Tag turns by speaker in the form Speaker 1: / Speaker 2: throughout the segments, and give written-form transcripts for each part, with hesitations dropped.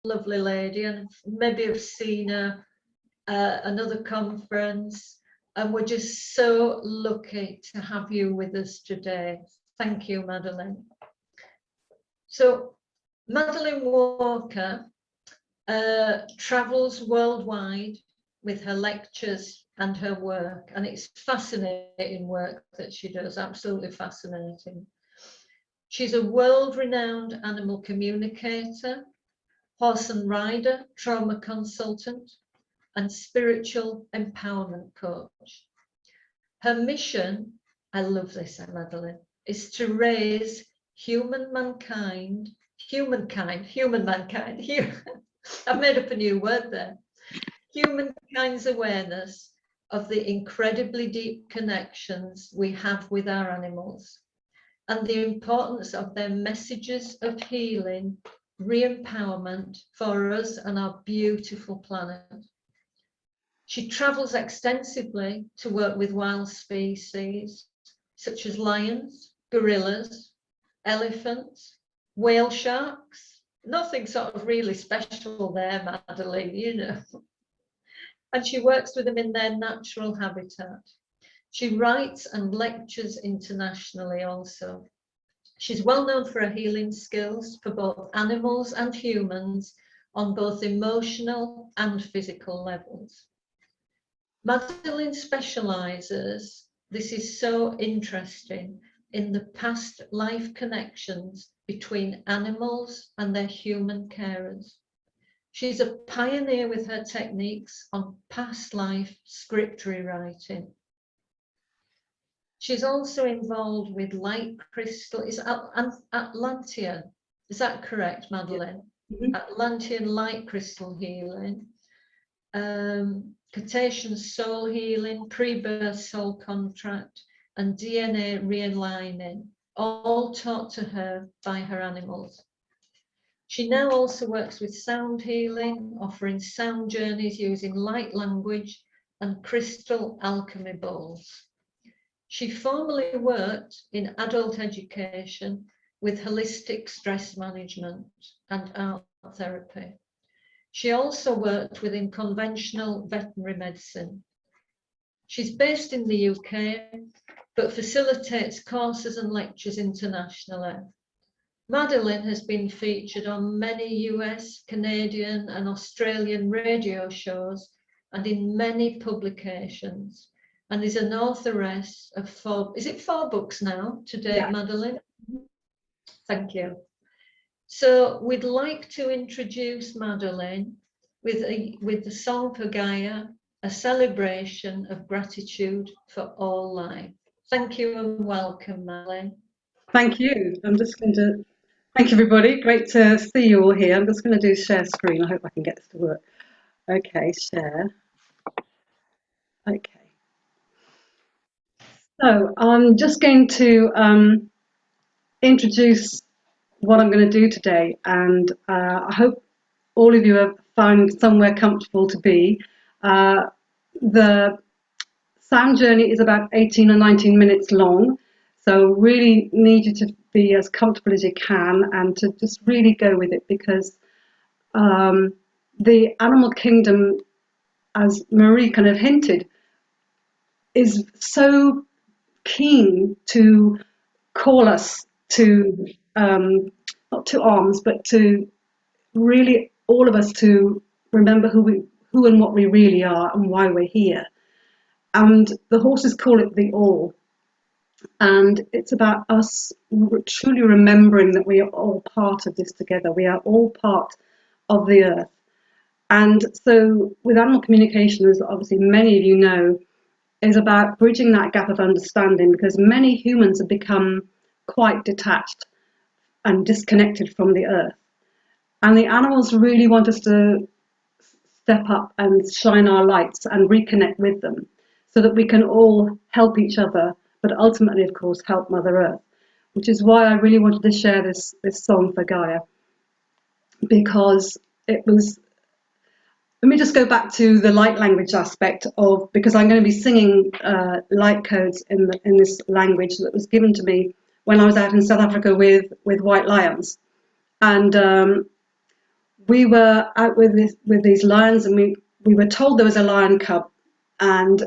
Speaker 1: lovely lady, and maybe have seen her another conference, and we're just so lucky to have you with us today. Thank you, Madeleine. So Madeleine Walker travels worldwide with her lectures and her work, and it's fascinating work that she does, absolutely fascinating. She's a world-renowned animal communicator, horse and rider, trauma consultant, and spiritual empowerment coach. Her mission, I love this, Madeleine, is to raise human mankind. I've made up a new word there. Humankind's awareness of the incredibly deep connections we have with our animals and the importance of their messages of healing, re-empowerment for us and our beautiful planet. She travels extensively to work with wild species such as lions, gorillas, elephants, whale sharks. Nothing sort of really special there, Madeleine, you know. And she works with them in their natural habitat. She writes and lectures internationally also. She's well known for her healing skills for both animals and humans on both emotional and physical levels. Madeleine specialises, this is so interesting, in the past life connections between animals and their human carers. She's a pioneer with her techniques on past life script rewriting. She's also involved with light crystal, is Atlantean, is that correct, Madeleine? Yeah. Atlantean light crystal healing, Cetacean soul healing, pre-birth soul contract, and DNA realigning, all taught to her by her animals. She now also works with sound healing, offering sound journeys using light language and crystal alchemy bowls. She formerly worked in adult education with holistic stress management and art therapy. She also worked within conventional veterinary medicine. She's based in the UK, but facilitates courses and lectures internationally. Madeleine has been featured on many US, Canadian, and Australian radio shows and in many publications, and is an authoress of four books now to date, yeah. Madeleine? Thank you. So we'd like to introduce Madeleine with the song for Gaia, a celebration of gratitude for all life. Thank you and welcome, Madeleine.
Speaker 2: Thank you. I'm just going to thank everybody. Great to see you all here. I'm just going to do share screen. I hope I can get this to work. Okay, share. Okay. So I'm just going to introduce what I'm going to do today, and I hope all of you have found somewhere comfortable to be. The sound journey is about 18 or 19 minutes long, so really need you to be as comfortable as you can and to just really go with it, because the animal kingdom, as Marie kind of hinted, is so keen to call us to not to arms, but to really all of us to remember who and what we really are and why we're here. And the horses call it the all. And it's about us truly remembering that we are all part of this together. We are all part of the earth. And so with animal communication, as obviously many of you know, is about bridging that gap of understanding, because many humans have become quite detached and disconnected from the earth. And the animals really want us to step up and shine our lights and reconnect with them so that we can all help each other, but ultimately, of course, help Mother Earth, which is why I really wanted to share this song for Gaia, because it was, let me just go back to the light language aspect of, because I'm going to be singing light codes in this language that was given to me when I was out in South Africa with white lions. And we were out with these lions, and we were told there was a lion cub, and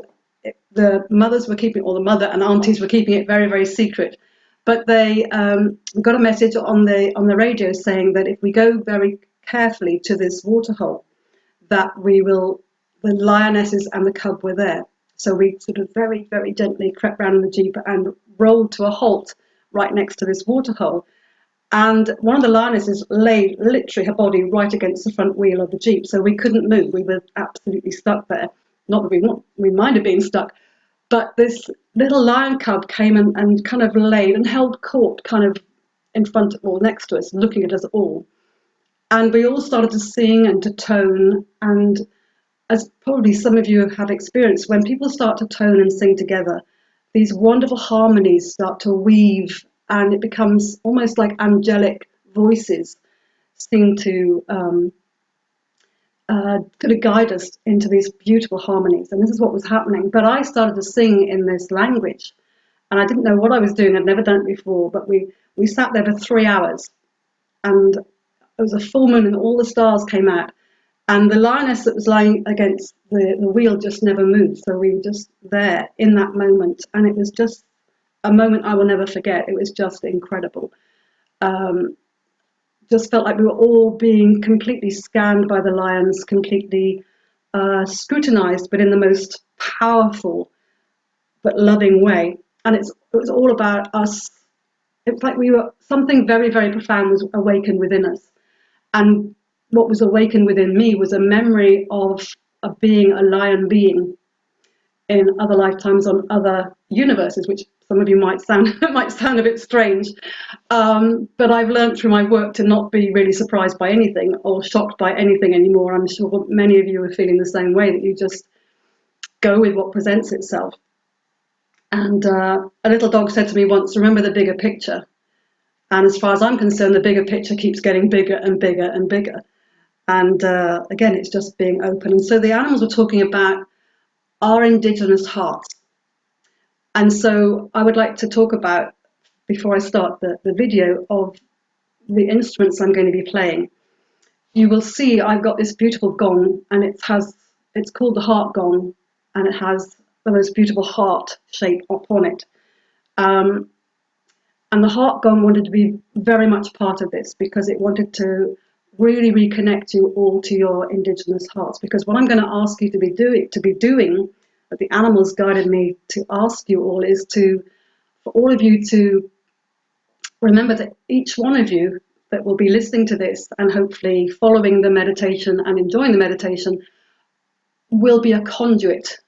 Speaker 2: the mothers were keeping, or the mother and aunties were keeping it very, very secret. But they got a message on the radio saying that if we go very carefully to this waterhole, that the lionesses and the cub were there. So we sort of very, very gently crept round in the jeep and rolled to a halt right next to this waterhole. And one of the lionesses lay literally her body right against the front wheel of the jeep, so we couldn't move. We were absolutely stuck there. Not that we might have been stuck, but this little lion cub came and kind of laid and held court kind of in front of, or next to us, looking at us all. And we all started to sing and to tone. And as probably some of you have experienced, when people start to tone and sing together, these wonderful harmonies start to weave, and it becomes almost like angelic voices seem to kind of guide us into these beautiful harmonies. And this is what was happening. But I started to sing in this language, and I didn't know what I was doing. I'd never done it before, but we sat there for 3 hours, and it was a full moon, and all the stars came out. And the lioness that was lying against the wheel just never moved. So we were just there in that moment. And it was just a moment I will never forget. It was just incredible. Just felt like we were all being completely scanned by the lions, completely scrutinized, but in the most powerful but loving way. And it was all about us. It was like something very, very profound was awakened within us. And what was awakened within me was a memory of being a lion being in other lifetimes on other universes, which some of you might sound a bit strange. But I've learned through my work to not be really surprised by anything or shocked by anything anymore. I'm sure many of you are feeling the same way, that you just go with what presents itself. And a little dog said to me once, remember the bigger picture. And as far as I'm concerned, the bigger picture keeps getting bigger and bigger and bigger. And again, it's just being open. And so the animals were talking about our indigenous hearts. And so I would like to talk about, before I start the video, of the instruments I'm going to be playing. You will see I've got this beautiful gong, and it's called the heart gong, and it has the most beautiful heart shape upon it. And the heart gong wanted to be very much part of this, because it wanted to really reconnect you all to your indigenous hearts. Because what I'm going to ask you to be doing, that the animals guided me to ask you all, is for all of you to remember that each one of you that will be listening to this and hopefully following the meditation and enjoying the meditation will be a conduit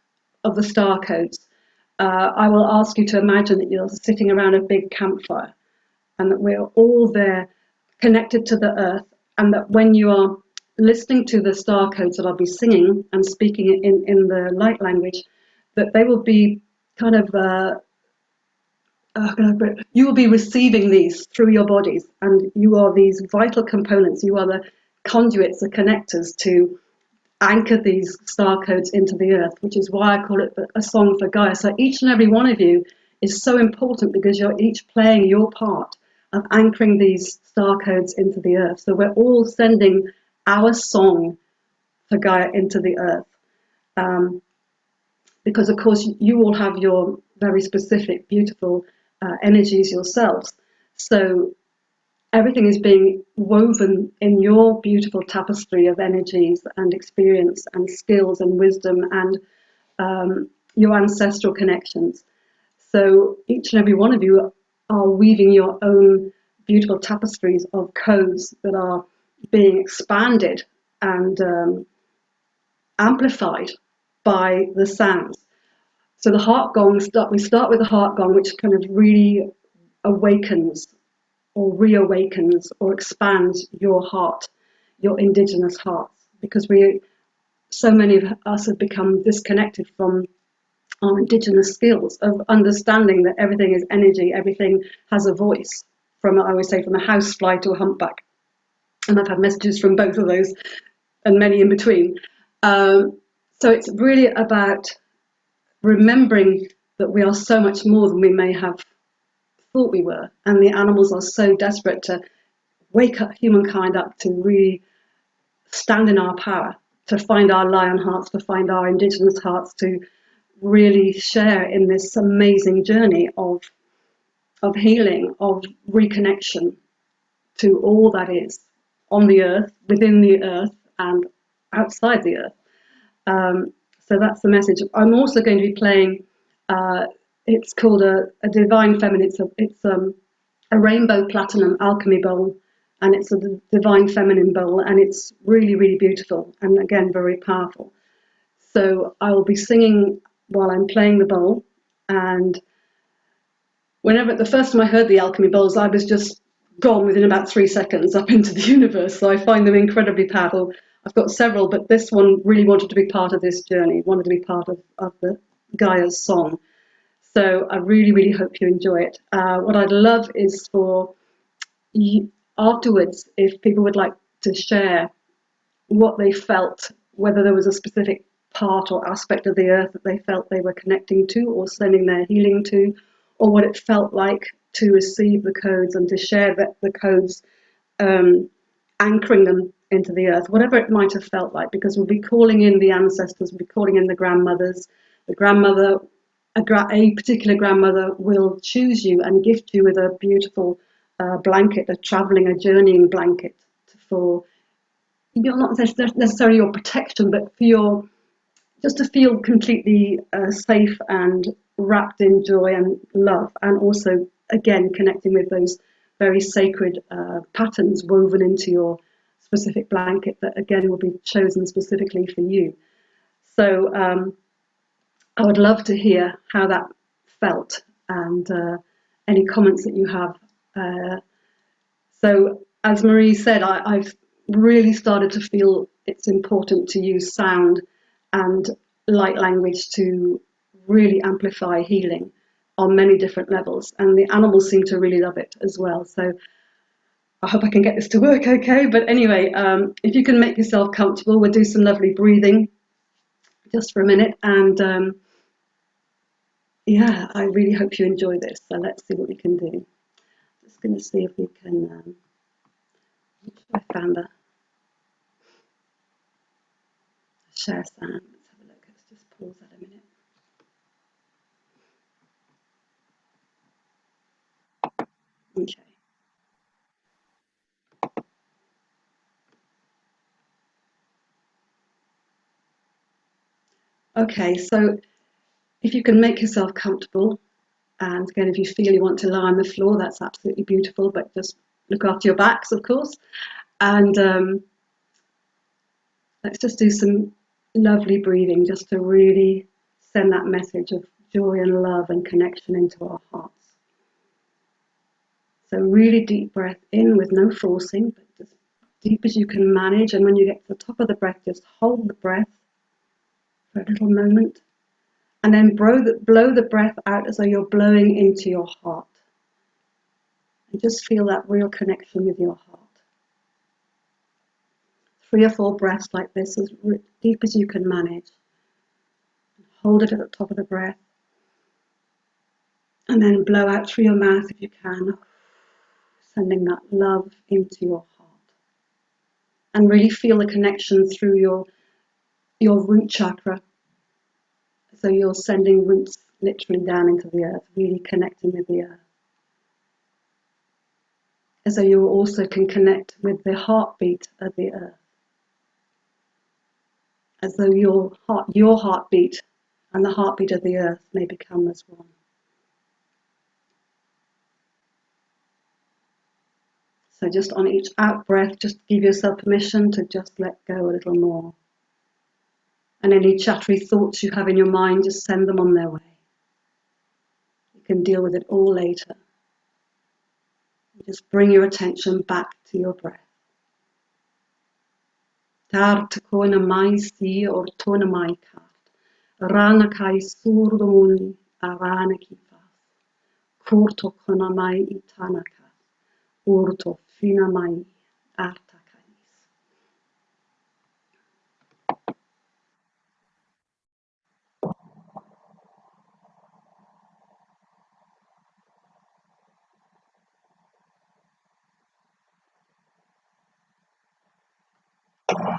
Speaker 2: of the star codes. I will ask you to imagine that you're sitting around a big campfire, and that we're all there connected to the earth, and that when you are listening to the star codes that I'll be singing and speaking in the light language, that they will be kind of, you will be receiving these through your bodies, and you are these vital components. You are the conduits, the connectors to anchor these star codes into the earth, which is why I call it a song for Gaia. So each and every one of you is so important, because you're each playing your part of anchoring these star codes into the earth. So we're all sending our song for Gaia into the earth. Because of course you all have your very specific, beautiful energies yourselves. So everything is being woven in your beautiful tapestry of energies and experience and skills and wisdom and your ancestral connections. So each and every one of you are weaving your own beautiful tapestries of codes that are being expanded and amplified by the sounds. So the heart gong, we start with the heart gong, which kind of really awakens or reawakens or expands your heart, your indigenous hearts, because so many of us have become disconnected from our indigenous skills of understanding that everything is energy, everything has a voice, I always say, from a housefly to a humpback. And I've had messages from both of those and many in between. So it's really about remembering that we are so much more than we may have thought we were, and the animals are so desperate to wake up humankind up to stand in our power, to find our lion hearts, to find our indigenous hearts, to really share in this amazing journey of healing, of reconnection to all that is on the earth, within the earth, and outside the earth. So that's the message. I'm also going to be playing. It's called a divine feminine. It's a rainbow platinum alchemy bowl, and it's a divine feminine bowl, and it's really, really beautiful, and again very powerful. So I will be singing while I'm playing the bowl, and whenever the first time I heard the alchemy bowls, I was just gone within about 3 seconds up into the universe. So I find them incredibly powerful. I've got several, but this one really wanted to be part of this journey, wanted to be part of the Gaia's song. So I really, really hope you enjoy it. What I'd love is for you, afterwards, if people would like to share what they felt, whether there was a specific part or aspect of the earth that they felt they were connecting to or sending their healing to, or what it felt like to receive the codes and to share the codes, anchoring them into the earth, whatever it might have felt like, because we'll be calling in the ancestors, we'll be calling in the grandmothers. The grandmother, a particular grandmother will choose you and gift you with a beautiful blanket, a journeying blanket for not necessarily your protection, but for your just to feel completely safe and wrapped in joy and love, and also again connecting with those very sacred patterns woven into your specific blanket that again will be chosen specifically for you. So I would love to hear how that felt, and any comments that you have. So as Marie said, I've really started to feel it's important to use sound and light language to really amplify healing on many different levels, and the animals seem to really love it as well. So I hope I can get this to work okay. But anyway, if you can make yourself comfortable, we'll do some lovely breathing just for a minute, and yeah, I really hope you enjoy this. So let's see what we can do. Just going to see if we can. I found the share sound. Let's have a look. Let's just pause that a minute. Okay. Okay, so if you can make yourself comfortable, and again, if you feel you want to lie on the floor, that's absolutely beautiful, but just look after your backs, of course. And let's just do some lovely breathing just to really send that message of joy and love and connection into our hearts. So really deep breath in with no forcing, but as deep as you can manage. And when you get to the top of the breath, just hold the breath for a little moment. And then blow the breath out as though you're blowing into your heart. And just feel that real connection with your heart. 3 or 4 breaths like this, as deep as you can manage. Hold it at the top of the breath. And then blow out through your mouth if you can, sending that love into your heart. And really feel the connection through your root chakra. So you're sending roots literally down into the earth, really connecting with the earth. As though you also can connect with the heartbeat of the earth. As though your heartbeat and the heartbeat of the earth may become as one. So just on each out breath, just give yourself permission to just let go a little more. And any chattery thoughts you have in your mind, just send them on their way. You can deal with it all later. Just bring your attention back to your breath. Daar te kona mai si or tona mai kaart. Rana kai surdo muni arana kifas. Kurto kona mai itanaka. Urto fina mai artakais. Thank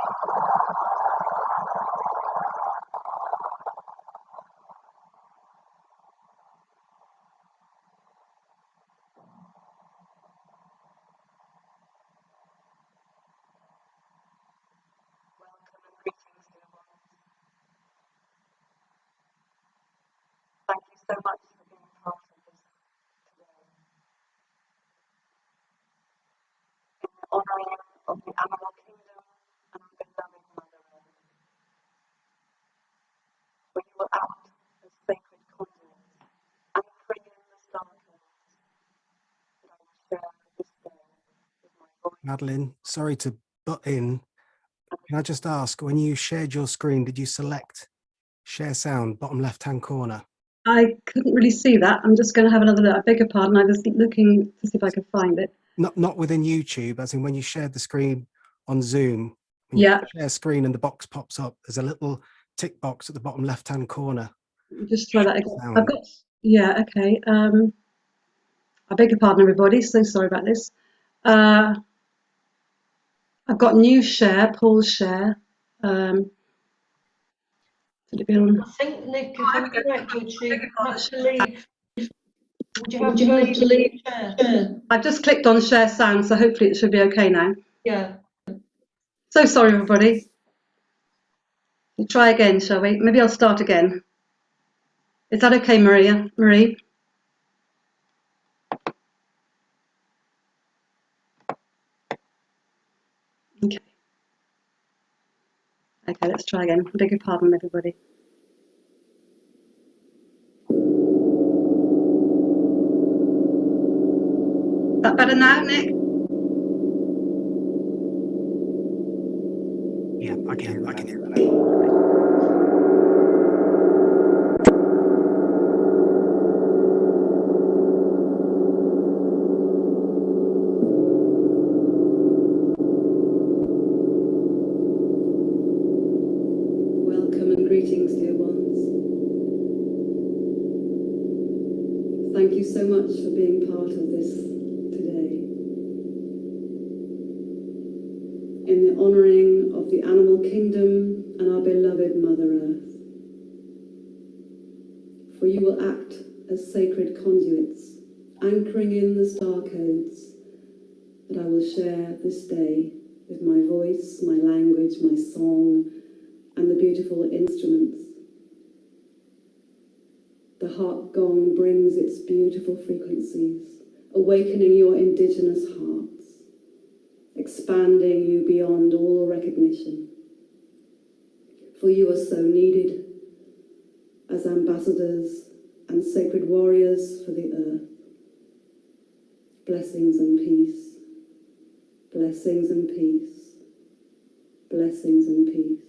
Speaker 2: you so much for being part of this today. In the honoring of the animal kingdom and our beloved Mother Earth, for you will act as sacred conduits, anchoring in the star codes that I will share this day with my voice.
Speaker 3: Madeleine, sorry to butt in. Can I just ask, when you shared your screen, did you select share sound, bottom left-hand corner?
Speaker 2: I couldn't really see that. I'm just going to have another look. I beg your pardon. I was looking to see if I could find it.
Speaker 3: Not within YouTube, as in when you shared the screen on Zoom. When you share screen and the box pops up, there's a little tick box at the bottom left-hand corner.
Speaker 2: Just try that again.
Speaker 3: Sound.
Speaker 2: I've got, yeah, okay. I beg your pardon, everybody. So sorry about this. I've got new share, Paul's share. Should it be on?
Speaker 1: I think, Nick, if I'm correct, would you have to leave? Would you
Speaker 2: Would you have to leave?
Speaker 1: Share?
Speaker 2: I've just clicked on share sound, so hopefully it should be okay now.
Speaker 1: Yeah.
Speaker 2: So sorry, everybody. We'll try again, shall we? Maybe I'll start again. Is that okay, Marie? Okay. Okay, let's try again. I beg your pardon, everybody. Is that better now, Nick?
Speaker 3: Yeah, I can hear that.
Speaker 2: Welcome and greetings, dear ones. Thank you so much for being part of this today. In the honouring of the animal kingdom and our beloved Mother Earth. For you will act as sacred conduits, anchoring in the star codes that I will share this day with my voice, my language, my song, and the beautiful instruments. The heart gong brings its beautiful frequencies, awakening your indigenous hearts, expanding you beyond all recognition. For you are so needed as ambassadors and sacred warriors for the earth. Blessings and peace, blessings and peace, blessings and peace.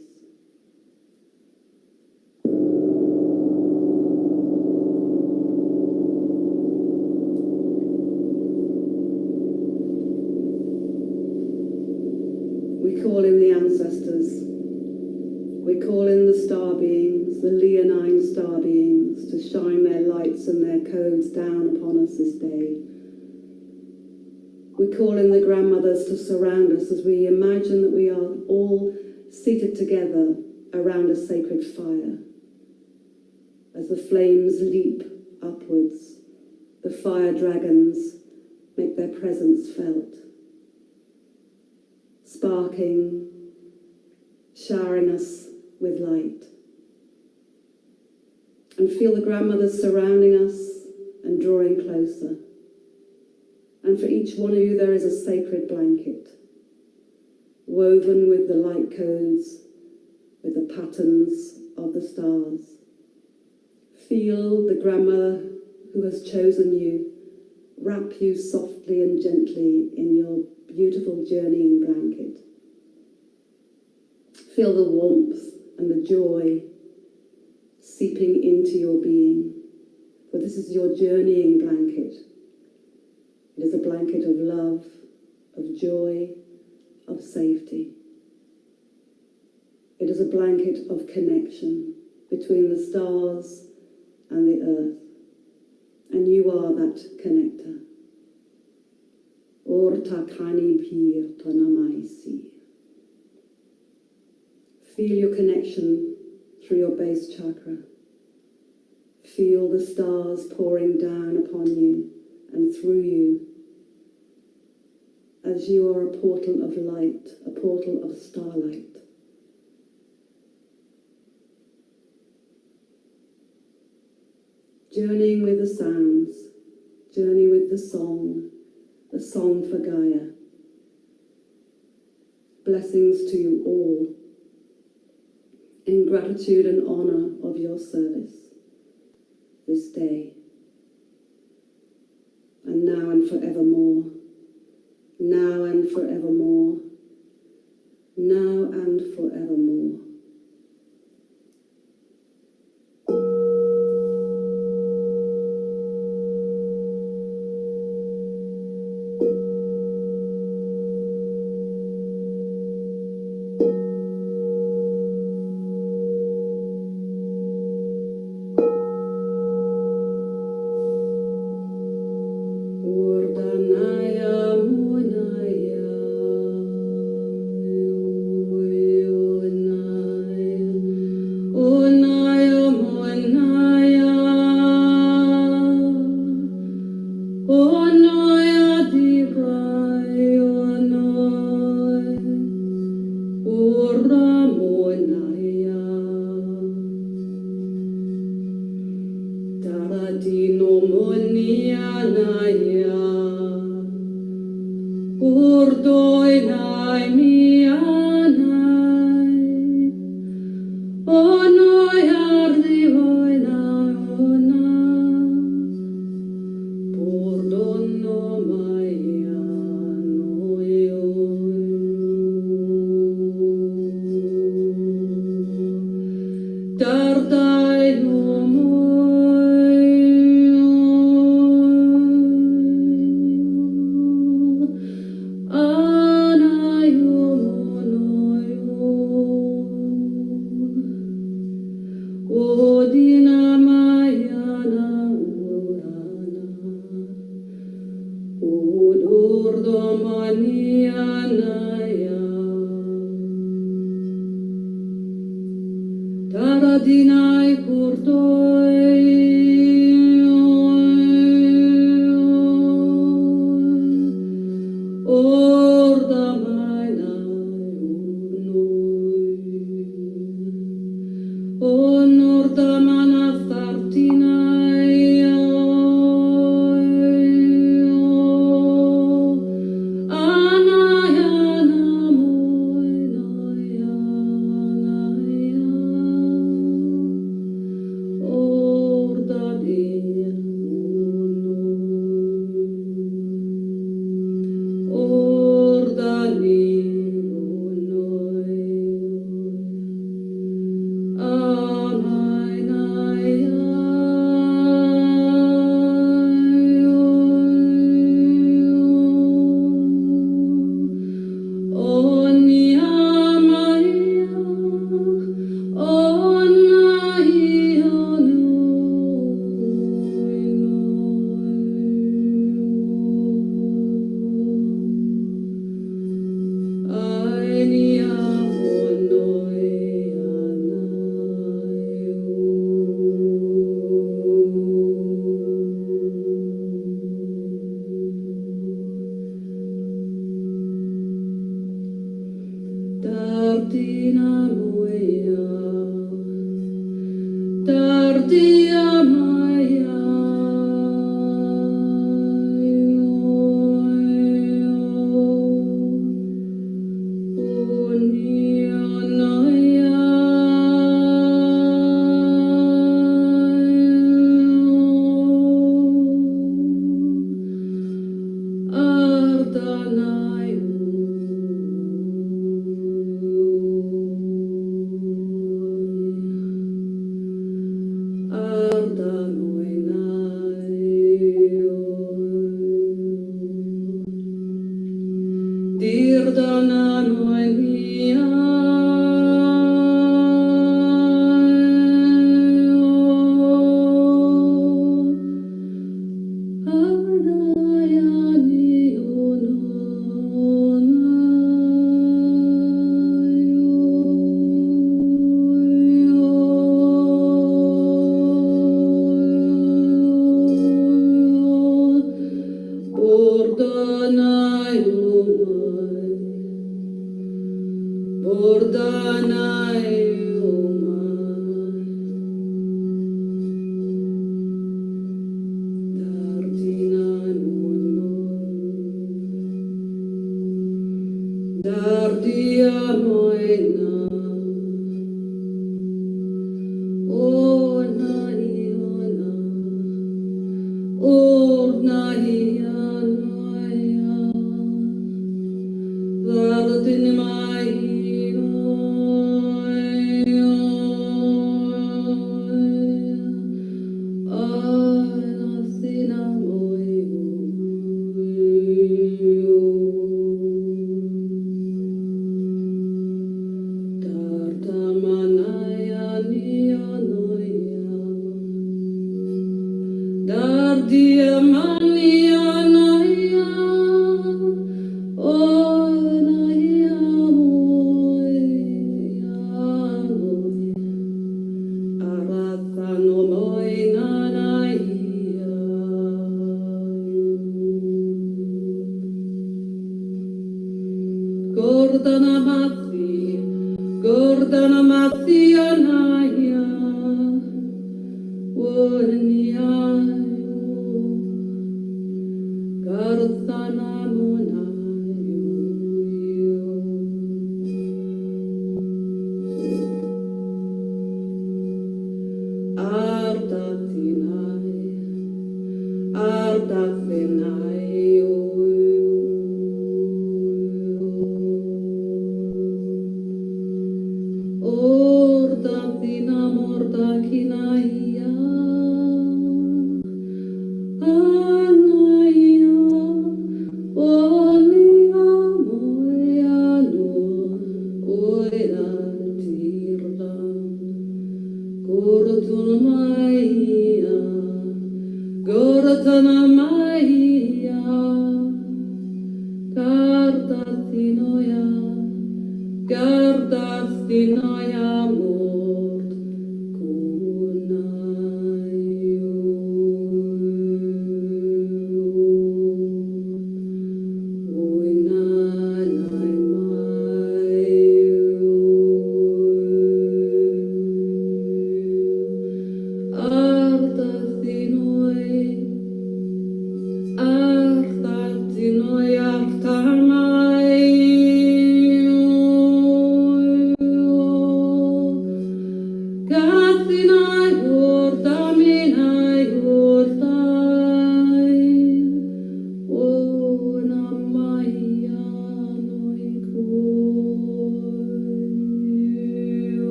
Speaker 2: We call in the ancestors. We call in the star beings, the leonine star beings, to shine their lights and their codes down upon us this day. We call in the grandmothers to surround us as we imagine that we are all seated together around a sacred fire. As the flames leap upwards, the fire dragons make their presence felt, sparking, showering us with light. And feel the grandmothers surrounding us and drawing closer. And for each one of you there is a sacred blanket, woven with the light codes, with the patterns of the stars. Feel the grandmother who has chosen you wrap you softly and gently in your beautiful journeying blanket. Feel the warmth and the joy seeping into your being, for this is your journeying blanket. It is a blanket of love, of joy, of safety. It is a blanket of connection between the stars and the earth, and you are that connector. Orta kani pir tanamaisi.
Speaker 4: Feel your connection through your base chakra. Feel the stars pouring down upon you and through you as you are a portal of light, a portal of starlight. Journeying with the sounds, journey with the song for Gaia. Blessings to you all, in gratitude and honour of your service this day, and now and forevermore, now and forevermore, now and forevermore.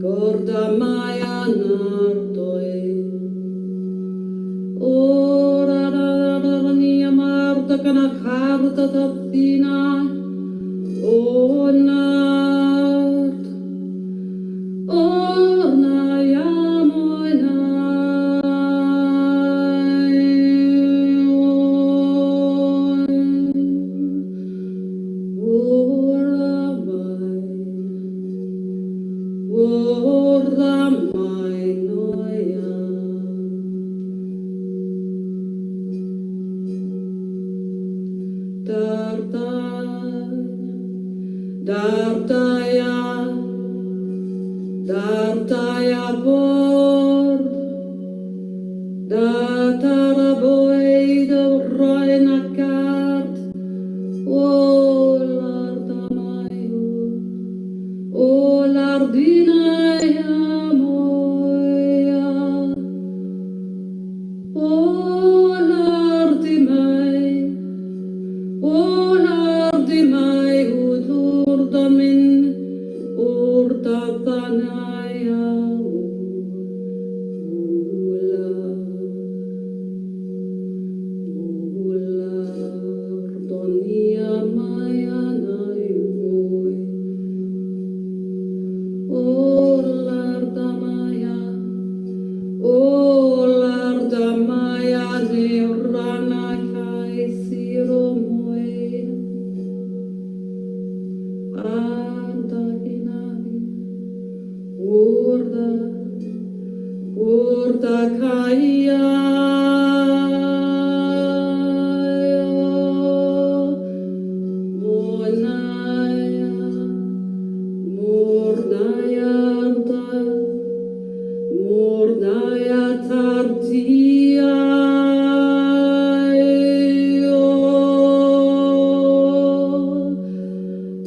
Speaker 4: Gorda Maya Nardoi. Ora da nia marta kana karta tatina. O nard. Orna ya moina. Dartaya bord, datara boy do roina kart, o lardamayo, o lardina ya moya, o lardimai, udurdamin, urtatanaya. Urda Gaia, Monaya, Murnaya, Murnaya Tartia,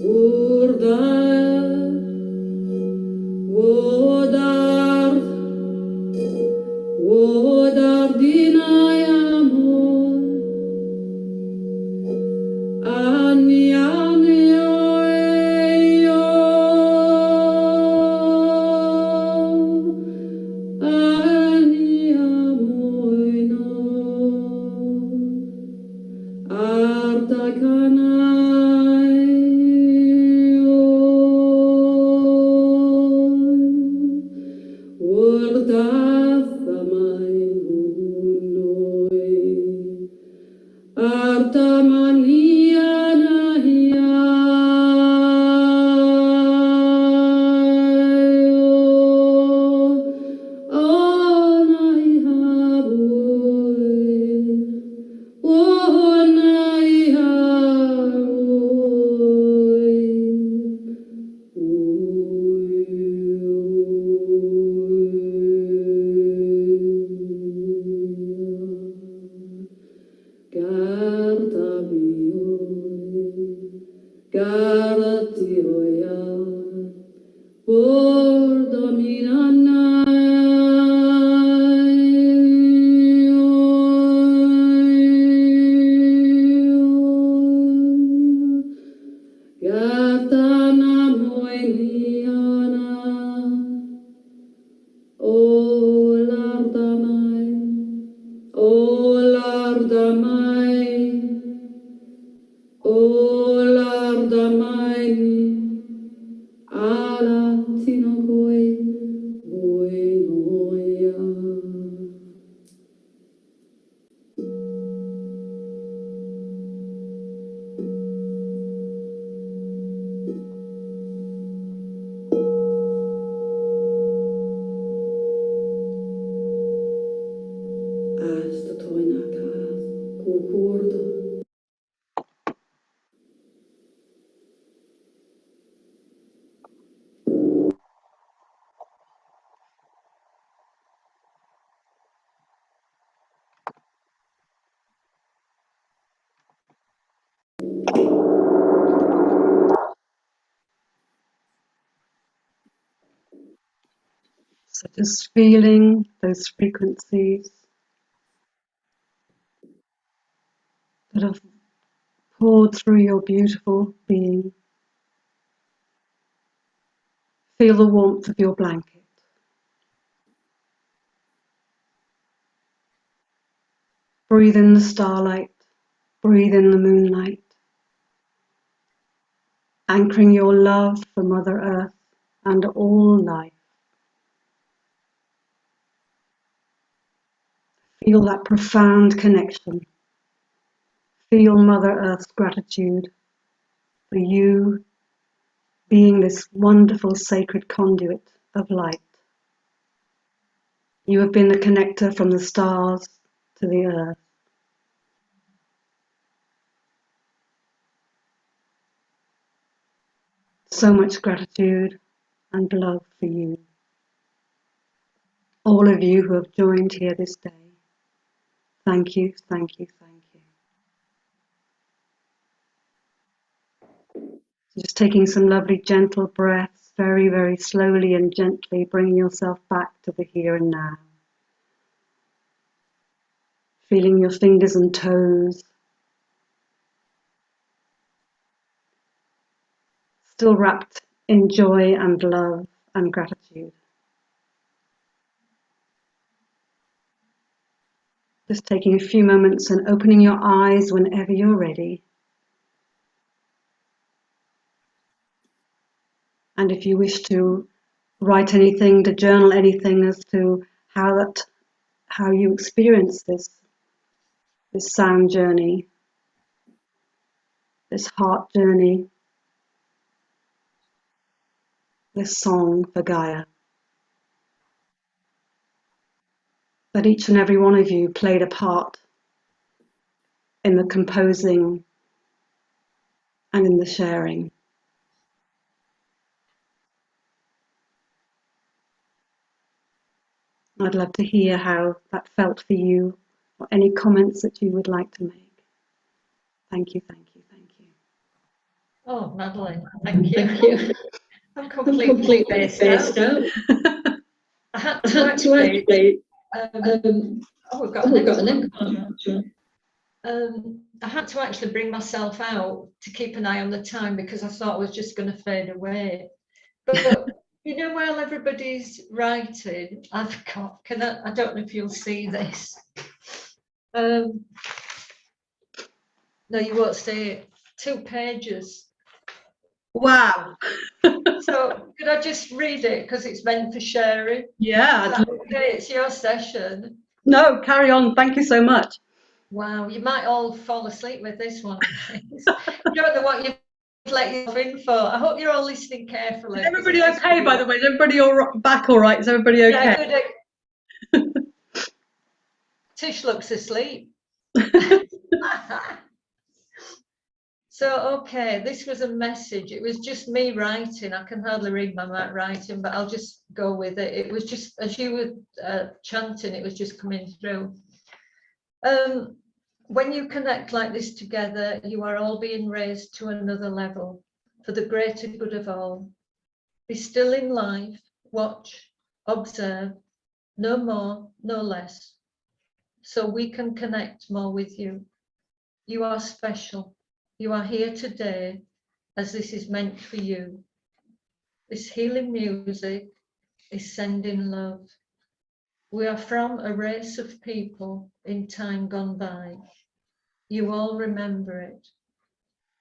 Speaker 4: Urda, Wodar.
Speaker 2: So just feeling those frequencies that have poured through your beautiful being. Feel the warmth of your blanket. Breathe in the starlight. Breathe in the moonlight. Anchoring your love for Mother Earth and all life. Feel that profound connection. Feel Mother Earth's gratitude for you being this wonderful sacred conduit of light. You have been the connector from the stars to the earth. So much gratitude and love for you. All of you who have joined here this day. Thank you, thank you, thank you. So just taking some lovely gentle breaths, very, very slowly and gently bringing yourself back to the here and now. Feeling your fingers and toes. Still wrapped in joy and love and gratitude. Just taking a few moments and opening your eyes whenever you're ready. And if you wish to write anything, to journal anything as to how you experience this sound journey, this heart journey, this song for Gaia. That each and every one of you played a part in the composing and in the sharing. I'd love to hear how that felt for you, or any comments that you would like to make. Thank you, thank you, thank you.
Speaker 1: Oh, Madeleine, thank you. I'm completely spaced out. I had to actually, we've got an echo. I had to actually bring myself out to keep an eye on the time because I thought I was just going to fade away. But you know, while everybody's writing, I've got, I don't know if you'll see this. No, you won't see it. 2 pages.
Speaker 2: Wow.
Speaker 1: So could I just read it because it's meant for sharing?
Speaker 2: Yeah.
Speaker 1: Okay, it's your session.
Speaker 2: No, carry on. Thank you so much.
Speaker 1: Wow, you might all fall asleep with this one. You don't know what you've let yourself in for. I hope you're all listening carefully.
Speaker 2: Is everybody okay, by the way? Is everybody back all right? Is everybody okay?
Speaker 1: Yeah, good. Tish looks asleep. So, okay, this was a message. It was just me writing. I can hardly read my writing, but I'll just go with it. It was just, as you were chanting, it was just coming through. When you connect like this together, you are all being raised to another level for the greater good of all. Be still in life, watch, observe, no more, no less, so we can connect more with you. You are special. You are here today as this is meant for you. This healing music is sending love. We are from a race of people in time gone by. You all remember it.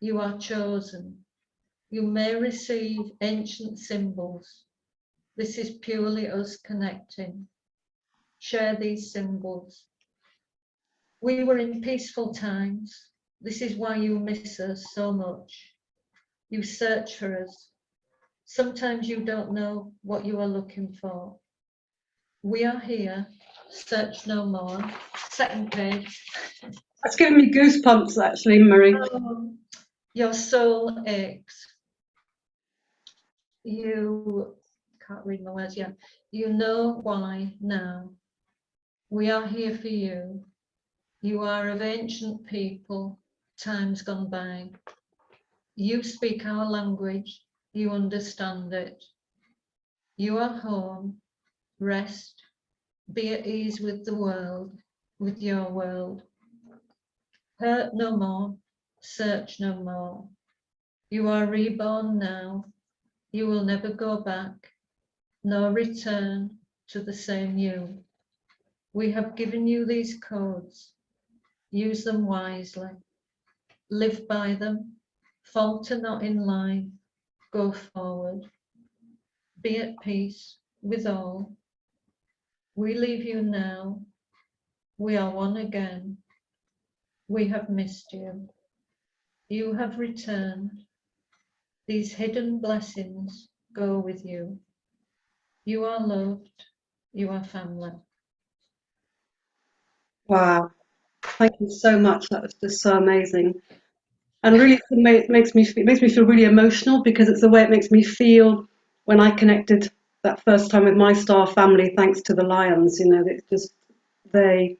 Speaker 1: You are chosen. You may receive ancient symbols. This is purely us connecting. Share these symbols. We were in peaceful times. This is why you miss us so much. You search for us. Sometimes you don't know what you are looking for. We are here. Search no more. Second page.
Speaker 2: That's giving me goosebumps, actually, Marie.
Speaker 1: Your soul aches. You can't read my words yet. You know why now. We are here for you. You are of ancient people, times gone by. You speak our language. You understand it. You are home. Rest. Be at ease with the world, with your world. Hurt no more. Search no more. You are reborn now. You will never go back, nor return to the same you. We have given you these codes. Use them wisely. Live by them. Falter not in life. Go forward. Be at peace with all. We leave you now. We are one again. We have missed you. You have returned. These hidden blessings go with you. You are loved. You are family.
Speaker 2: Wow. Thank you so much. That was just so amazing. And really it makes me feel really emotional, because it's the way it makes me feel when I connected that first time with my star family, thanks to the lions. You know, it's just, they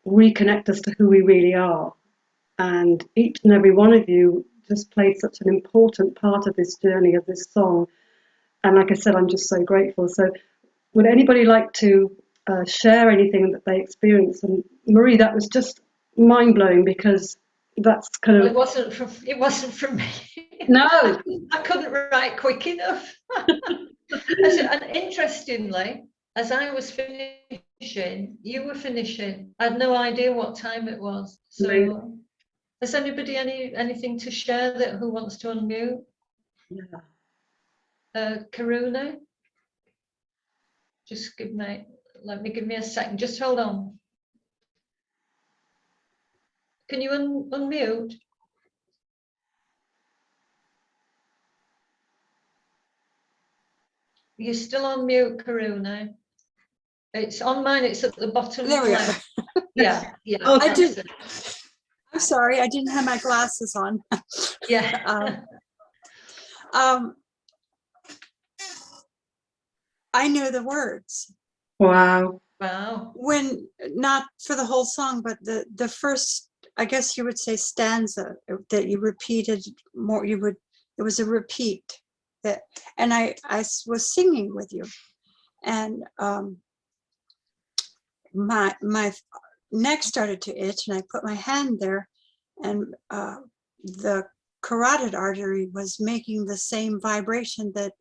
Speaker 2: reconnect us to who we really are. And each and every one of you just played such an important part of this journey, of this song. And like I said, I'm just so grateful. So would anybody like to share anything that they experienced? And Marie, that was just mind-blowing, because that's kind
Speaker 1: Well,
Speaker 2: of...
Speaker 1: it wasn't from me.
Speaker 2: No.
Speaker 1: I couldn't write quick enough. And interestingly, as I was finishing, you were finishing. I had no idea what time it was. So
Speaker 2: Amazing.
Speaker 1: has anybody anything to share that who wants to unmute?
Speaker 2: Yeah.
Speaker 1: Karuna? Just give me a second. Just hold on. Can you unmute? You're still on mute, Karuna. It's on mine. It's at the bottom
Speaker 5: There we are.
Speaker 1: left. Yeah, yeah.
Speaker 2: Oh,
Speaker 5: I
Speaker 1: that's
Speaker 5: did.
Speaker 1: it.
Speaker 5: I'm sorry, I didn't have my glasses on.
Speaker 1: Yeah.
Speaker 5: I knew the words
Speaker 2: Wow.
Speaker 1: Wow.
Speaker 5: when, not for the whole song, but the first, I guess you would say, stanza that you repeated more. It was a repeat that, and I was singing with you, and my neck started to itch, and I put my hand there, and the carotid artery was making the same vibration that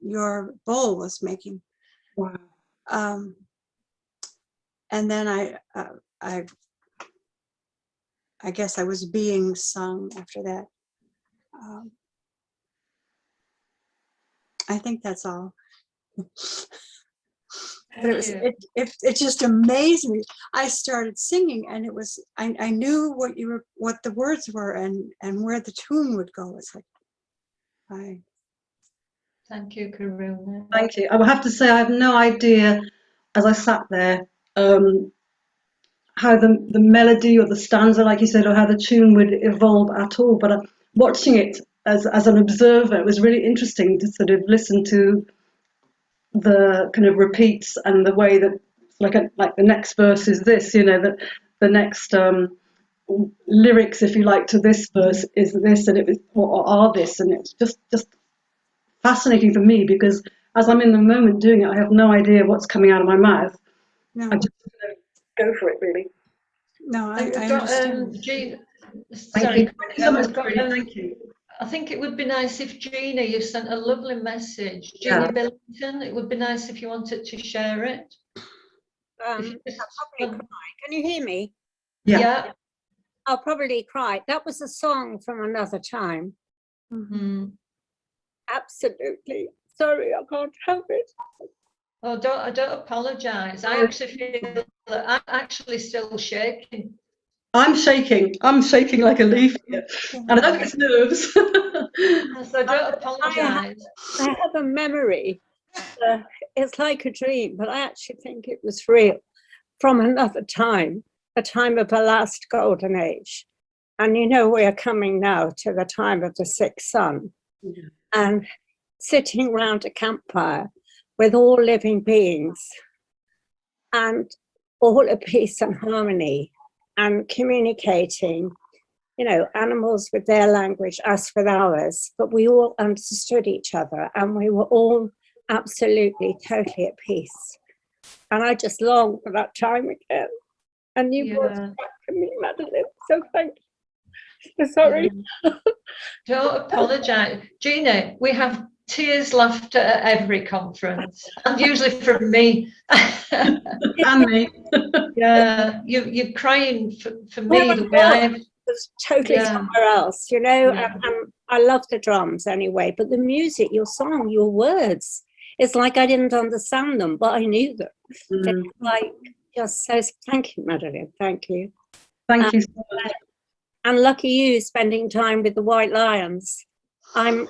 Speaker 5: your bowl was making.
Speaker 2: Wow.
Speaker 5: And then I guess I was being sung after that. I think that's all. But it just amazed me. I started singing, and it was, I knew what the words were, and where the tune would go. It's like,
Speaker 1: Thank you, Karuna.
Speaker 2: Thank you. I will have to say, I have no idea, as I sat there, how the melody or the stanza, like you said, or how the tune would evolve at all. But watching it as an observer, it was really interesting to sort of listen to the kind of repeats, and the way that, like the next verse is this, you know, that the next lyrics, if you like, to this verse is this, and it was, or are this, and it's just fascinating for me, because as I'm in the moment doing it, I have no idea what's coming out of my mouth.
Speaker 5: no,
Speaker 2: I just go for it, really.
Speaker 5: no, I
Speaker 1: We've got
Speaker 5: understand.
Speaker 1: Jean.
Speaker 2: Thank
Speaker 1: Sorry,
Speaker 2: you. Thank you so much,
Speaker 1: we've got,
Speaker 2: Karina. Thank you.
Speaker 1: I think it would be nice if Gina, you sent a lovely message.
Speaker 2: Yeah.
Speaker 1: Jeannie Billington, it would be nice if you wanted to share it. If you just-
Speaker 6: I'll probably cry. Can you hear me?
Speaker 2: Yeah.
Speaker 1: Yeah.
Speaker 6: I'll probably cry. That was a song from another time.
Speaker 1: Mhm.
Speaker 6: Absolutely. Sorry, I can't help it.
Speaker 1: Oh, I don't apologise. I actually feel that I'm actually still shaking.
Speaker 2: I'm shaking like a leaf here. And I don't think it's nerves.
Speaker 1: So I don't apologise.
Speaker 6: I have a memory. It's like a dream, but I actually think it was real, from another time, a time of the last golden age. And you know, we're coming now to the time of the sixth sun.
Speaker 2: Yeah.
Speaker 6: And sitting round a campfire with all living beings, and all at peace and harmony, and communicating, you know, animals with their language, us with ours, but we all understood each other, and we were all absolutely, totally at peace. And I just long for that time again. And you brought it back to me, Madeleine. So thank you. Sorry.
Speaker 1: Don't apologise. Gina, we have tears, laughter at every conference, and usually from me.
Speaker 2: And me.
Speaker 1: Yeah, you're crying for me
Speaker 6: Oh my
Speaker 1: the way
Speaker 6: God,
Speaker 1: I've.
Speaker 6: it was totally
Speaker 1: Yeah.
Speaker 6: somewhere else, you know.
Speaker 1: Yeah.
Speaker 6: And I love the drums anyway, but the music, your song, your words, it's like I didn't understand them, but I knew them.
Speaker 2: Mm.
Speaker 6: It's like just so. Thank you, Madeleine. Thank you.
Speaker 2: Thank you so much.
Speaker 6: And lucky you spending time with the White Lions. I'm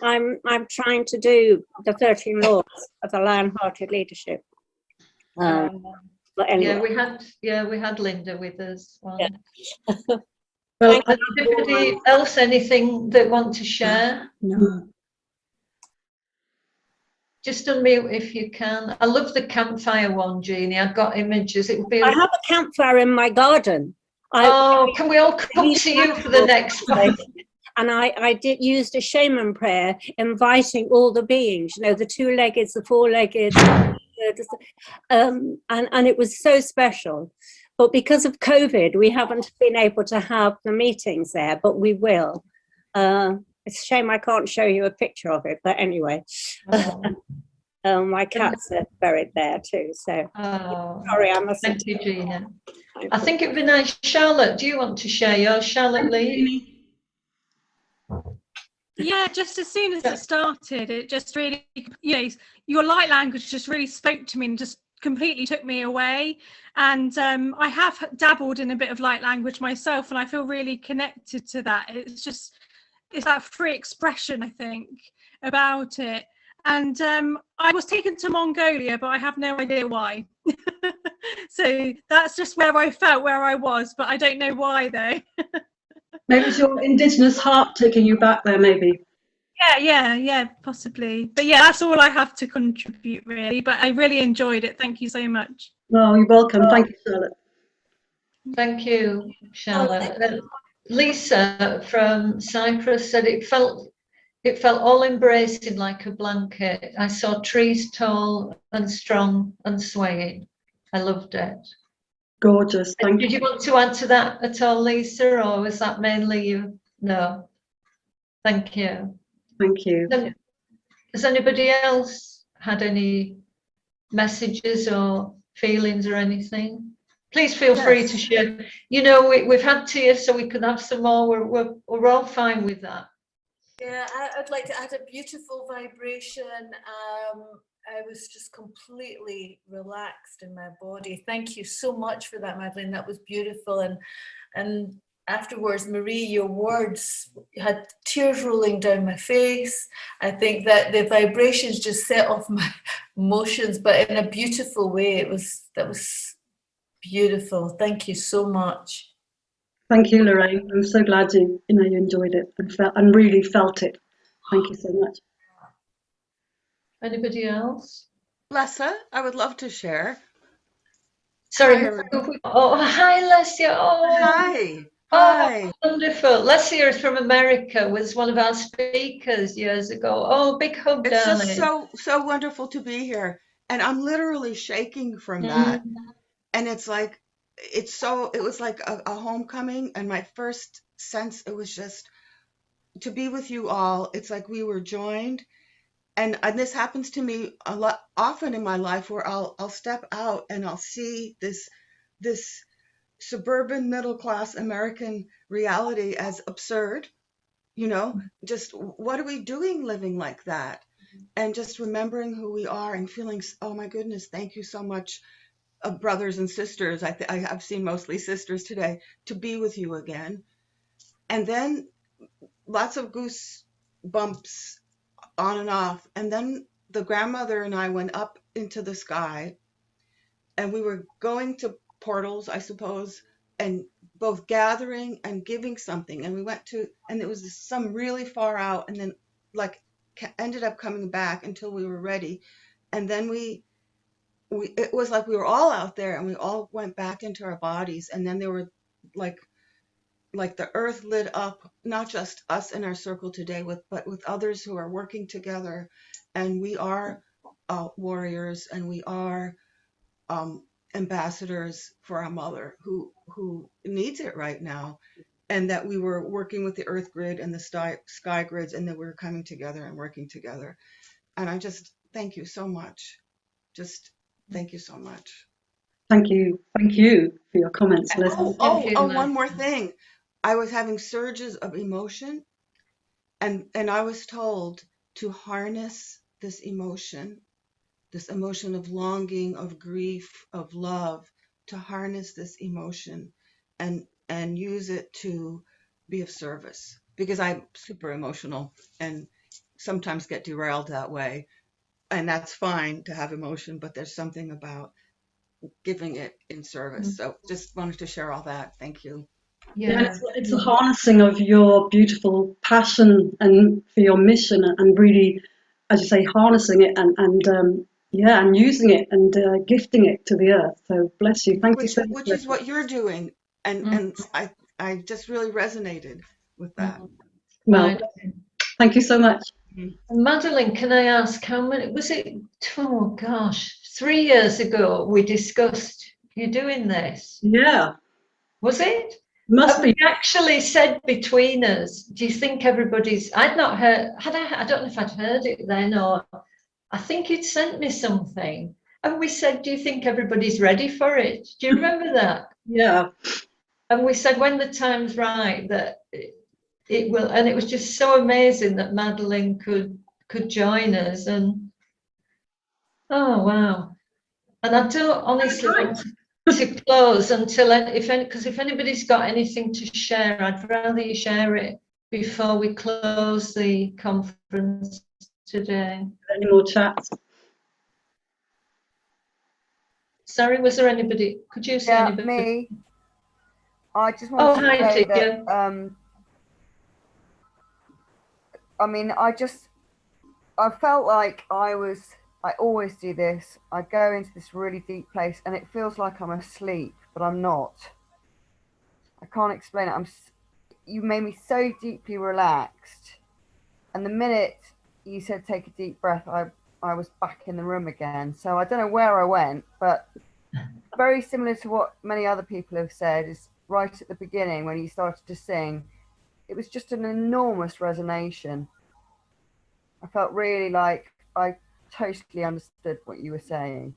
Speaker 6: trying to do the 13 laws of the lion-hearted leadership. But anyway,
Speaker 1: we had Linda with us.
Speaker 6: Yeah.
Speaker 2: Well,
Speaker 1: Anybody else, anything they want to share?
Speaker 5: No.
Speaker 1: Just unmute if you can. I love the campfire one, Jeannie. I've got images. It would be.
Speaker 6: I have a campfire in my garden.
Speaker 1: Can we all come to you for the next one?
Speaker 6: And I did used a shaman prayer, inviting all the beings, you know, the two-legged, the four-legged, and it was so special. But because of COVID, we haven't been able to have the meetings there, but we will. It's a shame I can't show you a picture of it, but anyway. My cats are buried there too, so sorry, I must.
Speaker 1: Thank you, Gina. I think it would be nice. Charlotte, do you want to share yours? Charlotte Lee?
Speaker 7: Yeah, just as soon as it started, it just really, you know, your light language just really spoke to me and just completely took me away. And I have dabbled in a bit of light language myself, and I feel really connected to that. It's that free expression, I think, about it. And I was taken to Mongolia, but I have no idea why. So that's just where I felt where I was, but I don't know why though.
Speaker 2: maybe it's your indigenous heart taking you back there, maybe.
Speaker 7: Yeah, possibly. But yeah, that's all I have to contribute really. But I really enjoyed it. Thank you so much.
Speaker 2: Oh, you're welcome. Thank you, Charlotte.
Speaker 1: Thank you, Charlotte. Lisa from Cyprus said it felt all embracing like a blanket. I saw trees tall and strong and swaying. I loved it.
Speaker 2: Gorgeous. Thank you.
Speaker 1: Did you want to add to that at all, Lisa, or was that mainly you? No. Thank you.
Speaker 2: Thank you.
Speaker 1: Has anybody else had any messages or feelings or anything? Please feel free to share. You know, we've had tears, so we could have some more. We're all fine with that.
Speaker 8: Yeah, I'd like to add a beautiful vibration. I was just completely relaxed in my body. Thank you so much for that, Madeleine. That was beautiful. And afterwards, Marie, your words had tears rolling down my face. I think that the vibrations just set off my emotions, but in a beautiful way. That was beautiful. Thank you so much.
Speaker 2: Thank you, Lorraine. I'm so glad you enjoyed it and really felt it. Thank you so much.
Speaker 1: Anybody else?
Speaker 9: Lessa, I would love to share.
Speaker 1: Sorry.
Speaker 9: Hi.
Speaker 1: Hi, Lesia.
Speaker 9: Hi.
Speaker 1: Oh, wonderful. Lesia is from America, was one of our speakers years ago. Oh, big hug,
Speaker 9: It's
Speaker 1: darling.
Speaker 9: just so wonderful to be here. And I'm literally shaking from that. And it's like, it was like a homecoming. And my first sense, it was just to be with you all. It's like we were joined. And this happens to me a lot often in my life, where I'll step out and I'll see this suburban middle class American reality as absurd. You know, just what are we doing living like that? And just remembering who we are and feeling, oh my goodness, thank you so much, brothers and sisters. I have seen mostly sisters today, to be with you again. And then lots of goosebumps on and off. And then the grandmother and I went up into the sky, and we were going to portals, I suppose, and both gathering and giving something. And we went to, and it was some really far out, and then like ended up coming back until we were ready. And then it was like we were all out there, and we all went back into our bodies. And then they were like the earth lit up, not just us in our circle today, but with others who are working together. And we are warriors, and we are ambassadors for our mother who needs it right now. and that we were working with the earth grid and the sky grids, and that we were coming together and working together. And I just thank you so much. Just thank you so much.
Speaker 2: Thank you for your comments, Liz.
Speaker 9: One more thing. I was having surges of emotion, and I was told to harness this emotion of longing, of grief, of love, to harness this emotion and use it to be of service, because I'm super emotional and sometimes get derailed that way. And that's fine to have emotion, but there's something about giving it in service. So just wanted to share all that. Thank you.
Speaker 2: Yeah, it's a harnessing of your beautiful passion and for your mission, and really, as you say, harnessing it and using it and gifting it to the earth. So bless you. Thank you so much.
Speaker 9: Which is what you're doing, and I just really resonated with that.
Speaker 2: Well,
Speaker 1: Right.
Speaker 2: thank you so much.
Speaker 1: Madeleine, can I ask how many, was it, oh gosh, 3 years ago we discussed you doing this?
Speaker 2: Yeah.
Speaker 1: Was it?
Speaker 2: Must be.
Speaker 1: We actually said between us, do you think everybody's, I'd not heard, I don't know if I'd heard it then, or I think you'd sent me something. And we said, do you think everybody's ready for it? Do you remember that?
Speaker 2: Yeah.
Speaker 1: And we said, when the time's right, that it will, and it was just so amazing that Madeleine could join us. And oh wow. And I don't honestly want to close until, because if anybody's got anything to share, I'd rather you share it before we close the conference today.
Speaker 2: Any more chats?
Speaker 1: Sorry, was there anybody? Could you say anybody?
Speaker 10: Me. I just want to say that. I mean, I felt like I always do this. I go into this really deep place, and it feels like I'm asleep, but I'm not. I can't explain it. You made me so deeply relaxed, and the minute you said take a deep breath, I was back in the room again. So I don't know where I went, but very similar to what many other people have said, is right at the beginning when you started to sing, it was just an enormous resonation. I felt really like I totally understood what you were saying.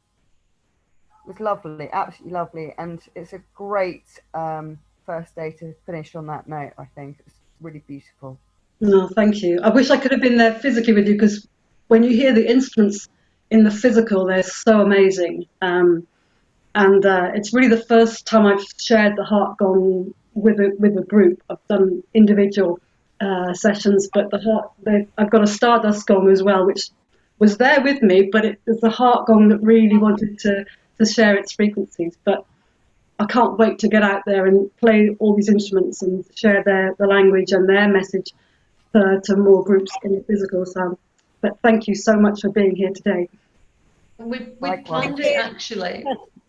Speaker 10: It was lovely, absolutely lovely, and it's a great first day to finish on that note. I think it's really beautiful.
Speaker 2: No, thank you. I wish I could have been there physically with you, because when you hear the instruments in the physical, they're so amazing. And it's really the first time I've shared the heart gong with a group. I've done individual sessions, but I've got a Stardust gong as well, which was there with me, but it was the heart gong that really wanted to share its frequencies. But I can't wait to get out there and play all these instruments and share the language and their message to more groups in the physical sound. But thank you so much for being here today.
Speaker 1: We planned it actually,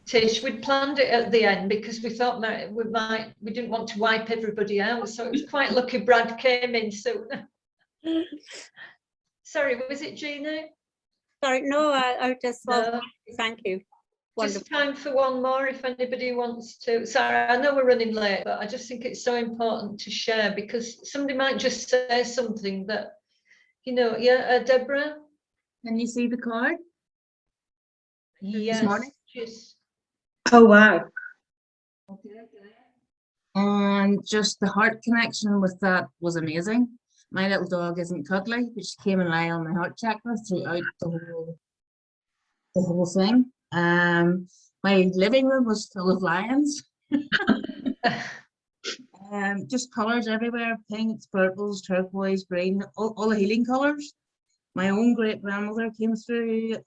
Speaker 1: Tish. We planned it at the end because we thought we didn't want to wipe everybody out. So it was quite lucky Brad came in soon. Sorry, was it Gina?
Speaker 6: Sorry, no, I just want to thank you. Wonderful.
Speaker 1: Just time for one more if anybody wants to. Sorry, I know we're running late, but I just think it's so important to share, because somebody might just say something that, yeah, Deborah?
Speaker 11: Can you see the card?
Speaker 1: Yes. Just...
Speaker 2: Oh, wow.
Speaker 11: And just the heart connection with that was amazing. My little dog isn't cuddly, but she came and lay on my heart chakra throughout the whole thing. My living room was full of lions. Just colors everywhere: pinks, purples, turquoise, green, all the healing colors. My own great grandmother came through.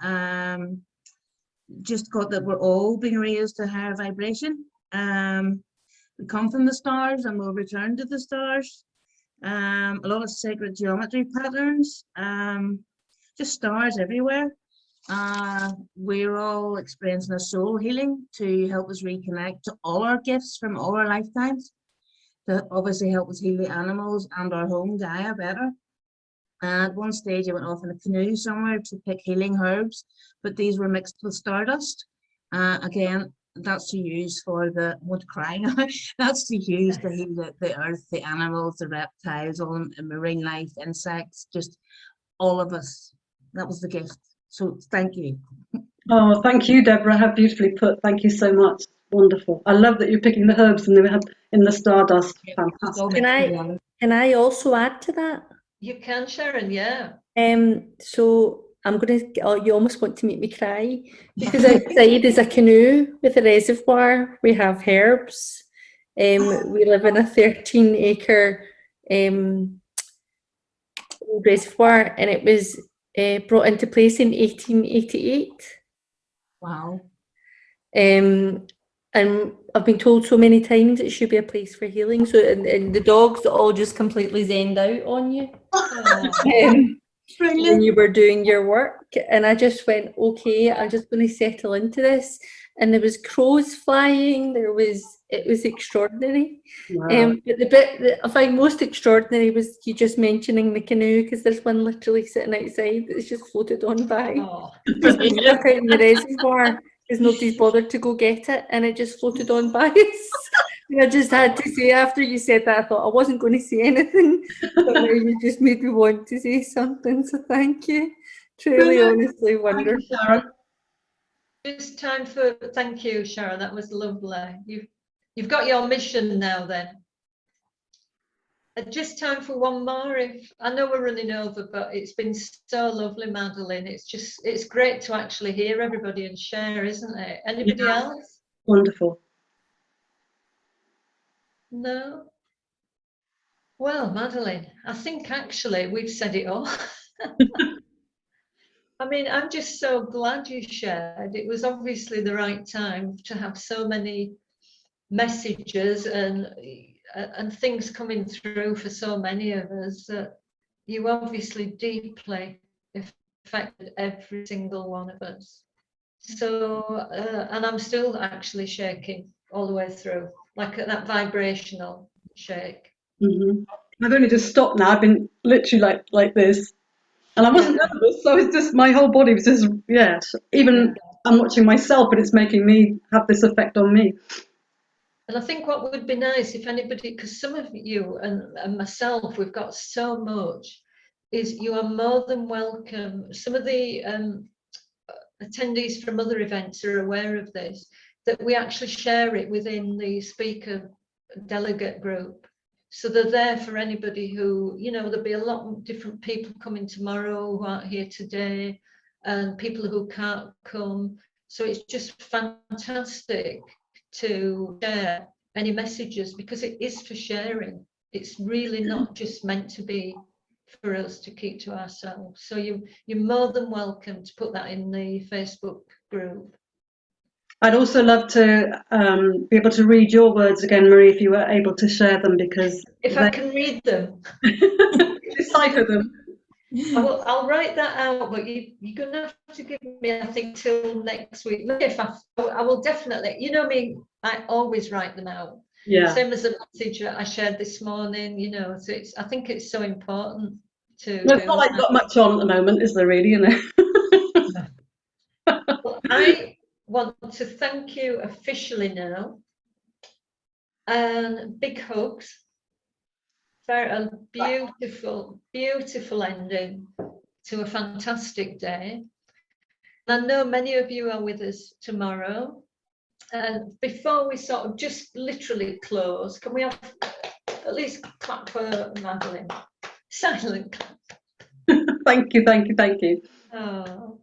Speaker 11: Just got that we're all being raised to higher vibration. We come from the stars and we'll return to the stars. A lot of sacred geometry patterns, just stars everywhere. We're all experiencing a soul healing to help us reconnect to all our gifts from all our lifetimes, to obviously help us heal the animals and our home Gaia better. At one stage I went off in a canoe somewhere to pick healing herbs, but these were mixed with stardust. Again, that's to use for the wood cry now. That's to use to heal the earth, the animals, the reptiles, all marine life, insects, just all of us. That was the gift. So thank you.
Speaker 2: Oh, thank you, Deborah. How beautifully put. Thank you so much. Wonderful. I love that you're picking the herbs and they have in the stardust. Fantastic.
Speaker 12: Can I also add to that?
Speaker 1: You can, Sharon, yeah.
Speaker 12: So I'm gonna. Oh, you almost want to make me cry because outside is a canoe with a reservoir. We have herbs. We live in a 13-acre reservoir, and it was brought into place in 1888.
Speaker 11: Wow.
Speaker 12: And I've been told so many times it should be a place for healing. So and the dogs all just completely zened out on you. When you were doing your work, and I just went, okay, I'm just going to settle into this. And there was crows flying. It was extraordinary.
Speaker 2: Wow.
Speaker 12: But the bit that I find most extraordinary was you just mentioning the canoe, because there's one literally sitting outside that's just floated on by. It's been stuck out in the reservoir because nobody's bothered to go get it, and it just floated on by us. I just had to say, after you said that, I thought I wasn't going to say anything, but now you just made me want to say something, so thank you. Truly, honestly wonderful.
Speaker 1: It's time for, thank you, Sharon, that was lovely. You've got your mission now then. Just time for one more. If I know we're running over, but it's been so lovely, Madeleine. It's great to actually hear everybody and share, isn't it? Anybody else?
Speaker 2: Wonderful.
Speaker 1: No? Well, Madeleine, I think actually we've said it all. I mean, I'm just so glad you shared. It was obviously the right time to have so many messages and things coming through for so many of us that you obviously deeply affected every single one of us. So, and I'm still actually shaking all the way through, like that vibrational shake.
Speaker 2: I've only just stopped now. I've been literally like this, and I wasn't nervous, so it's just my whole body was just even I'm watching myself, but it's making me have this effect on me.
Speaker 1: And I think what would be nice if anybody, because some of you and myself, we've got so much, is you are more than welcome. Some of the attendees from other events are aware of this, that we actually share it within the speaker delegate group. So they're there for anybody who, there'll be a lot of different people coming tomorrow who aren't here today, and people who can't come. So it's just fantastic to share any messages, because it is for sharing. It's really not just meant to be for us to keep to ourselves. So you're more than welcome to put that in the Facebook group.
Speaker 2: I'd also love to be able to read your words again, Marie, if you were able to share them, because
Speaker 1: if I can read them,
Speaker 2: decipher them.
Speaker 1: I'll write that out, but you're gonna have to give me, I think, till next week. If I will definitely, me, I always write them out.
Speaker 2: Yeah.
Speaker 1: Same as the message that I shared this morning, so I think it's so important to.
Speaker 2: Well, it's not like you've got much on at the moment, is there really,
Speaker 1: Well, I want to thank you officially now, and big hugs for a beautiful, beautiful ending to a fantastic day. And I know many of you are with us tomorrow. And before we sort of just literally close, can we have at least clap for Madeleine? Silent clap.
Speaker 2: Thank you.
Speaker 1: Oh.